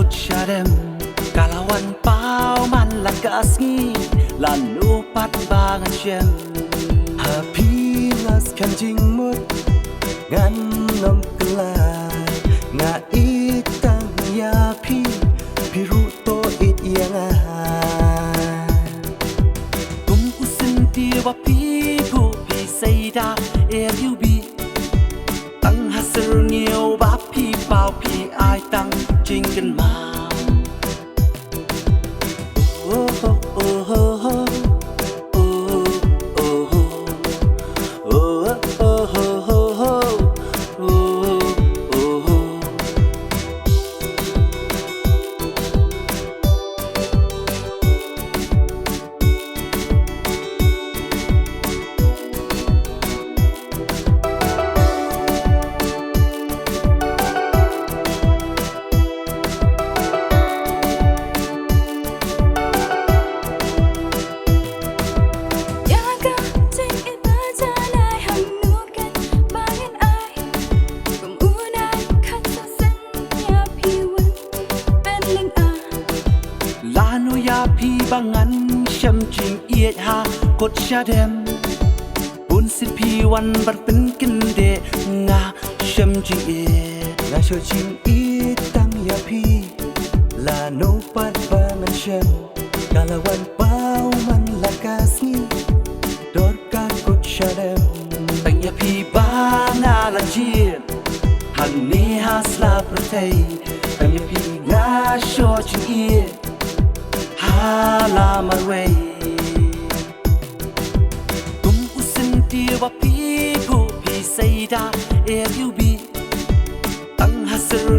Shadem Kalawan pau man lagasngi Lalu pat bangan shem Happy las kan jing mut Ngan nom kelai Nga itang ya pi Piru to it yang Kum usin tiwa pi ku pi sayda FUB Tang hasir nhiều ba pi pao pi ai tang jing kan mau Oh oh oh oh Ya pi bangan sham jing iet ha kot shadem bun sin pi wan ban pen kin de nga sham jing iet Nga sho jing itang ya pi La no pat bangan shem Kalawan pau man lagasngi Dorka kot shadem bang ya pi banga la jin han ne ha sla protei bang ya pi nga sho jing iet Hala marway Tum usin tiwa pi ku pi sayda FUB Tang hasir